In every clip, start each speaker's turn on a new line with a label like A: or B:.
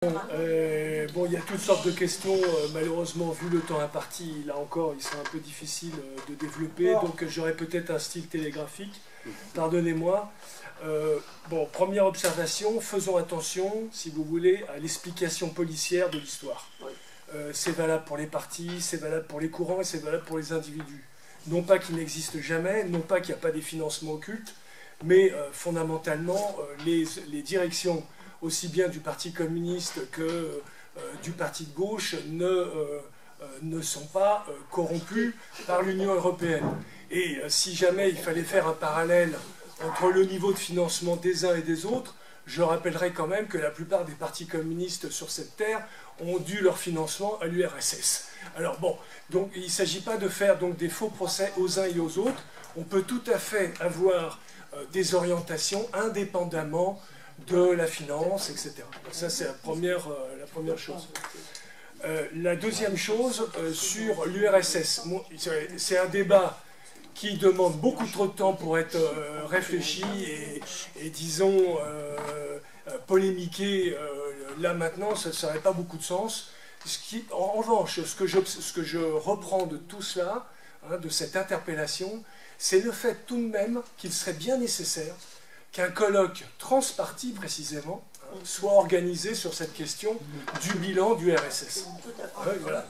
A: Bon, il y a toutes sortes de questions. Malheureusement, vu le temps imparti, là encore, il sera un peu difficile de développer. Donc, j'aurai peut-être un style télégraphique. Pardonnez-moi. Bon, première observation, faisons attention, si vous voulez, à l'explication policière de l'histoire. C'est valable pour les partis, c'est valable pour les courants et c'est valable pour les individus. Non pas qu'il n'existe jamais, non pas qu'il n'y a pas des financements occultes, mais fondamentalement, les directions, aussi bien du Parti communiste que du Parti de gauche, ne sont pas corrompues par l'Union européenne. Et si jamais il fallait faire un parallèle entre le niveau de financement des uns et des autres, je rappellerai quand même que la plupart des partis communistes sur cette terre ont dû leur financement à l'URSS. Alors bon, donc il ne s'agit pas de faire donc des faux procès aux uns et aux autres. On peut tout à fait avoir des orientations indépendamment de la finance, etc. Ça, c'est la première chose. La deuxième chose, sur l'URSS, c'est un débat qui demande beaucoup trop de temps pour être réfléchi et disons, polémiqué là maintenant, ça n'aurait pas beaucoup de sens. En revanche, ce que je reprends de tout cela, hein, de cette interpellation, c'est le fait tout de même qu'il serait bien nécessaire qu'un colloque transparti, précisément, soit organisé sur cette question du bilan du RSS. Voilà,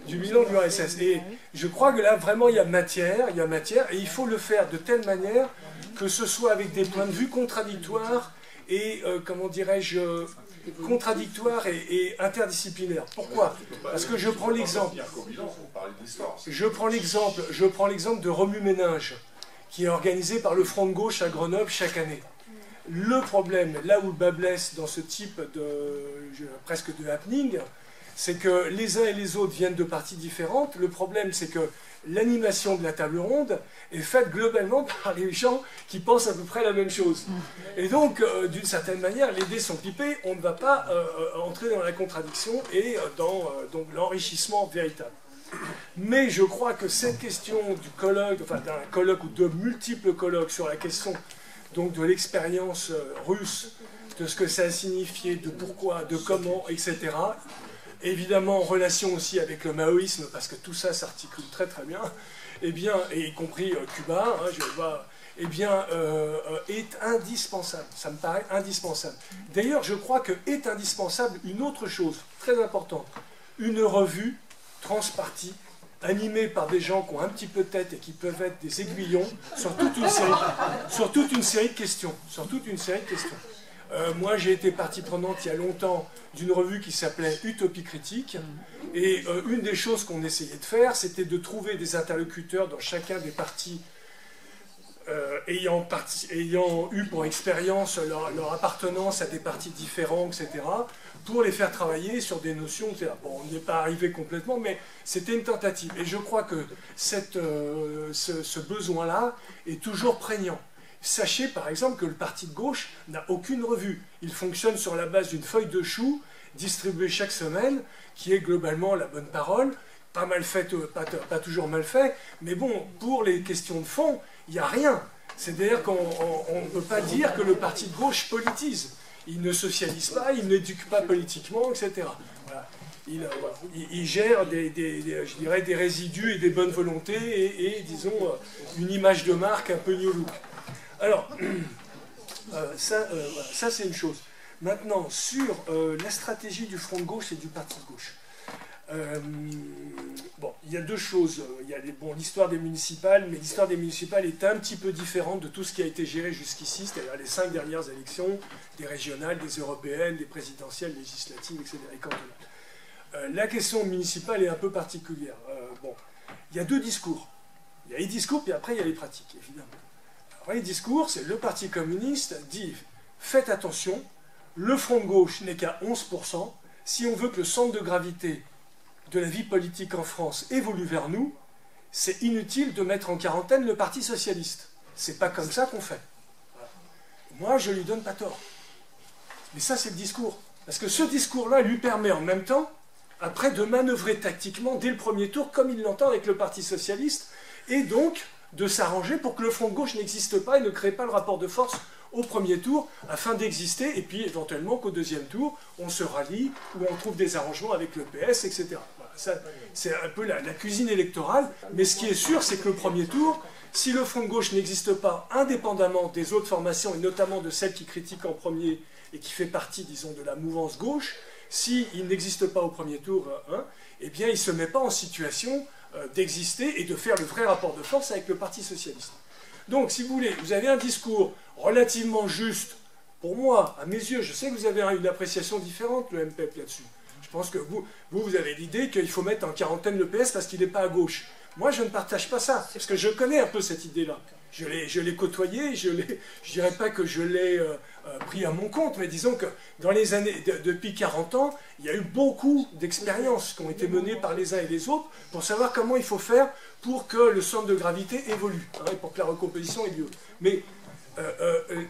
A: du bilan du RSS. Et je crois que là, vraiment, il y a matière, et il faut le faire de telle manière que ce soit avec des points de vue contradictoires et, comment dirais-je, contradictoires et interdisciplinaires. Pourquoi? Parce que je prends l'exemple. Je prends l'exemple de Remue-Ménage, qui est organisé par le Front de gauche à Grenoble chaque année. Le problème, là où le bas blesse dans ce type presque de happening, c'est que les uns et les autres viennent de parties différentes. Le problème, c'est que l'animation de la table ronde est faite globalement par les gens qui pensent à peu près la même chose. Et donc, d'une certaine manière, les dés sont pipés, on ne va pas entrer dans la contradiction et dans donc l'enrichissement véritable. Mais je crois que cette question du colloque, enfin d'un colloque ou de multiples colloques sur la question donc de l'expérience russe, de ce que ça a signifié, de pourquoi, de comment, etc. Évidemment en relation aussi avec le maoïsme, parce que tout ça s'articule très très bien, et bien, et y compris Cuba, hein, je vois, eh bien, est indispensable. Ça me paraît indispensable. D'ailleurs, je crois que est indispensable une autre chose très importante, une revue transpartie, animée par des gens qui ont un petit peu de tête et qui peuvent être des aiguillons sur toute une série de questions. Moi, j'ai été partie prenante il y a longtemps d'une revue qui s'appelait Utopie critique. Et une des choses qu'on essayait de faire, c'était de trouver des interlocuteurs dans chacun des partis ayant eu pour expérience leur appartenance à des partis différents, etc., pour les faire travailler sur des notions, etc. Bon, on n'y est pas arrivé complètement, mais c'était une tentative. Et je crois que ce besoin-là est toujours prégnant. Sachez par exemple que le parti de gauche n'a aucune revue. Il fonctionne sur la base d'une feuille de chou distribuée chaque semaine, qui est globalement la bonne parole, pas mal faite, pas toujours mal fait, mais bon, pour les questions de fond, il n'y a rien. C'est-à-dire qu'on ne peut pas dire que le parti de gauche politise. Il ne socialise pas, il n'éduque pas politiquement, etc. Voilà. Il gère je dirais, des résidus et des bonnes volontés et disons, une image de marque un peu new look. Alors, ça c'est une chose. Maintenant, sur la stratégie du Front de gauche et du Parti de gauche. Bon, il y a deux choses. Il y a l'histoire des municipales, mais l'histoire des municipales est un petit peu différente de tout ce qui a été géré jusqu'ici, c'est-à-dire les 5 dernières élections, des régionales, des européennes, des présidentielles, législatives, etc. et cantonales. La question municipale est un peu particulière. Bon, il y a deux discours. Il y a les discours, puis après il y a les pratiques, évidemment. Alors, les discours, c'est le Parti communiste dit « Faites attention, le Front de gauche n'est qu'à 11%. Si on veut que le centre de gravité de la vie politique en France évolue vers nous, c'est inutile de mettre en quarantaine le Parti socialiste. C'est pas comme ça qu'on fait. Voilà. Moi, je lui donne pas tort. Mais ça, c'est le discours. Parce que ce discours-là lui permet en même temps, après, de manœuvrer tactiquement dès le premier tour, comme il l'entend avec le Parti socialiste, et donc de s'arranger pour que le Front de gauche n'existe pas et ne crée pas le rapport de force au premier tour afin d'exister, et puis éventuellement qu'au deuxième tour, on se rallie ou on trouve des arrangements avec le PS, etc. Voilà, c'est un peu la cuisine électorale, mais ce qui est sûr, c'est que le premier tour, si le Front de gauche n'existe pas indépendamment des autres formations, et notamment de celle qui critique en premier et qui fait partie, disons, de la mouvance gauche, s'il n'existe pas au premier tour, eh bien, il ne se met pas en situation d'exister et de faire le vrai rapport de force avec le Parti socialiste. Donc, si vous voulez, vous avez un discours relativement juste, pour moi, à mes yeux, je sais que vous avez une appréciation différente, le MPEP, là-dessus. Je pense que vous avez l'idée qu'il faut mettre en quarantaine le PS parce qu'il n'est pas à gauche. Moi, je ne partage pas ça, parce que je connais un peu cette idée-là. Je l'ai côtoyé, je ne dirais pas que je l'ai pris à mon compte, mais disons que dans les années, depuis 40 ans, il y a eu beaucoup d'expériences qui ont été menées par les uns et les autres pour savoir comment il faut faire pour que le centre de gravité évolue, et pour que la recomposition ait lieu. Mais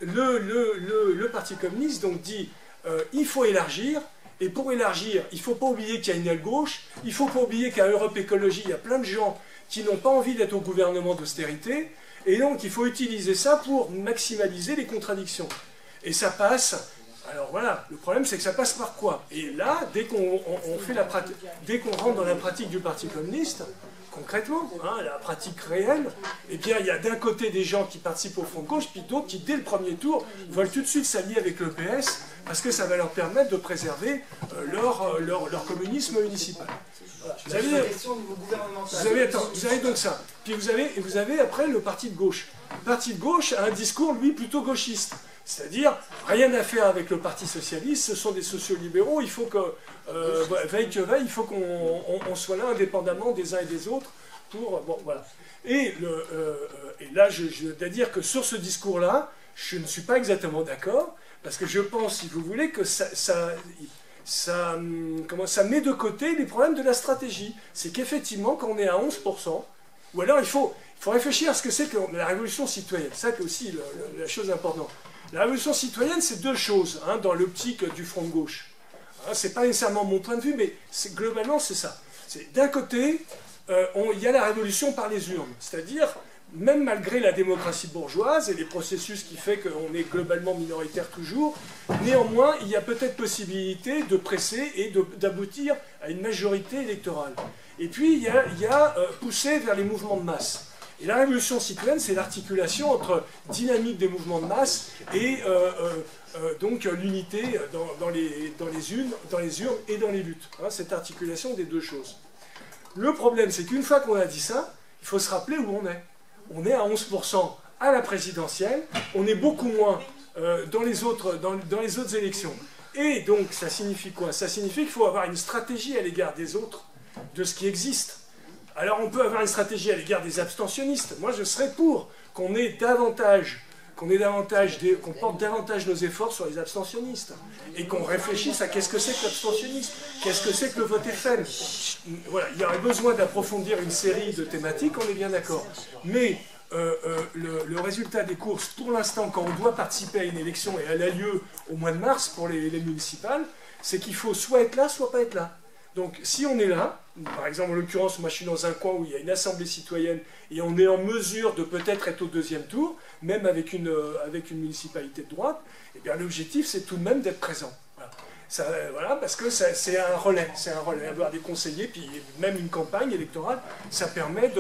A: le Parti communiste donc dit il faut élargir, et pour élargir, il ne faut pas oublier qu'il y a une aile gauche, il ne faut pas oublier qu'à Europe Écologie, il y a plein de gens qui n'ont pas envie d'être au gouvernement d'austérité, et donc il faut utiliser ça pour maximaliser les contradictions. Et ça passe, alors voilà, le problème c'est que ça passe par quoi? Et là, dès qu'on rentre dans la pratique du Parti communiste, concrètement, la pratique réelle, eh bien il y a d'un côté des gens qui participent au Front de gauche, puis d'autres qui, dès le premier tour, veulent tout de suite s'allier avec le PS, parce que ça va leur permettre de préserver leur communisme municipal. Vous avez donc ça. Puis vous avez après le Parti de gauche. Le Parti de gauche a un discours, lui, plutôt gauchiste. C'est-à-dire, rien à faire avec le Parti socialiste, ce sont des sociolibéraux, il faut que, veille que veille, il faut qu'on soit là indépendamment des uns et des autres pour... Bon, voilà. Et là, je dois dire que sur ce discours-là, je ne suis pas exactement d'accord, parce que je pense, si vous voulez, que ça met de côté les problèmes de la stratégie. C'est qu'effectivement, quand on est à 11%, ou alors il faut réfléchir à ce que c'est que la révolution citoyenne. C'est ça qui est aussi la chose importante. La révolution citoyenne, c'est deux choses dans l'optique du Front de gauche. Ce n'est pas nécessairement mon point de vue, mais globalement, c'est ça. D'un côté, il y a la révolution par les urnes, c'est-à-dire, même malgré la démocratie bourgeoise et les processus qui fait qu'on est globalement minoritaire toujours, néanmoins, il y a peut-être possibilité de presser et d'aboutir à une majorité électorale. Et puis, il y a pousser vers les mouvements de masse. Et la révolution citoyenne, c'est l'articulation entre dynamique des mouvements de masse et donc l'unité dans les urnes et dans les luttes. Cette articulation des deux choses. Le problème, c'est qu'une fois qu'on a dit ça, il faut se rappeler où on est. On est à 11% à la présidentielle, on est beaucoup moins dans les autres élections. Et donc, ça signifie quoi? Ça signifie qu'il faut avoir une stratégie à l'égard des autres, de ce qui existe. Alors, on peut avoir une stratégie à l'égard des abstentionnistes. Moi, je serais pour qu'on porte davantage nos efforts sur les abstentionnistes et qu'on réfléchisse à qu'est-ce que c'est que l'abstentionnisme, qu'est-ce que c'est que le vote FM. Voilà, il y aurait besoin d'approfondir une série de thématiques, on est bien d'accord. Mais le résultat des courses, pour l'instant, quand on doit participer à une élection, et elle a lieu au mois de mars pour les municipales, c'est qu'il faut soit être là, soit pas être là. Donc, si on est là, par exemple, en l'occurrence, moi je suis dans un coin où il y a une assemblée citoyenne et on est en mesure de peut-être être au deuxième tour, même avec une municipalité de droite, eh bien l'objectif c'est tout de même d'être présent. Voilà. Voilà, parce que c'est un relais, avoir des conseillers, puis même une campagne électorale, ça permet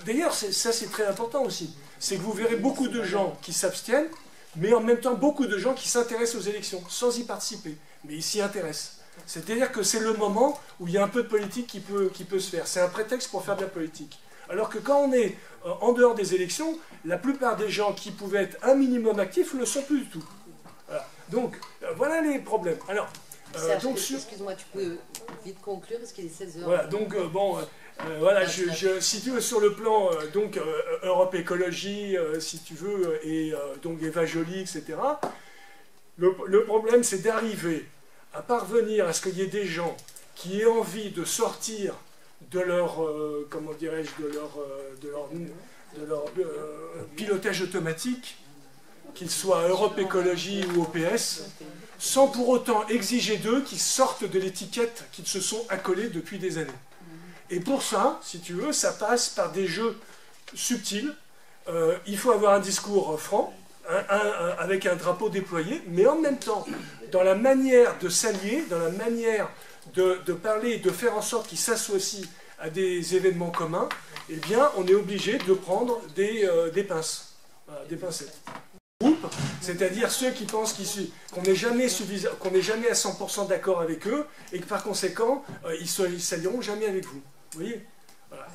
A: D'ailleurs, ça c'est très important aussi, c'est que vous verrez beaucoup de gens qui s'abstiennent, mais en même temps beaucoup de gens qui s'intéressent aux élections, sans y participer, mais ils s'y intéressent. C'est-à-dire que c'est le moment où il y a un peu de politique qui peut se faire. C'est un prétexte pour faire de la politique. Alors que quand on est en dehors des élections, la plupart des gens qui pouvaient être un minimum actifs ne le sont plus du tout. Voilà. Donc, voilà les problèmes. Alors,
B: excuse-moi, tu peux vite conclure parce qu'il est 16h.
A: Voilà, donc, voilà, si tu veux, sur le plan Europe Écologie, si tu veux, et donc Eva Joly, etc., le problème, c'est d'arriver à parvenir à ce qu'il y ait des gens qui aient envie de sortir de leur, comment dirais-je, de leur pilotage automatique, qu'ils soient à Europe Écologie ou au PS, sans pour autant exiger d'eux qu'ils sortent de l'étiquette qu'ils se sont accolés depuis des années. Et pour ça, si tu veux, ça passe par des jeux subtils. Il faut avoir un discours franc, avec un drapeau déployé, mais en même temps, dans la manière de s'allier, dans la manière de parler, de faire en sorte qu'ils s'associent à des événements communs, eh bien, on est obligé de prendre des pinces, voilà, des pincettes. C'est-à-dire ceux qui pensent qu'on n'est jamais, jamais à 100% d'accord avec eux, et que par conséquent, ils ne s'allieront jamais avec vous. Vous voyez, voilà,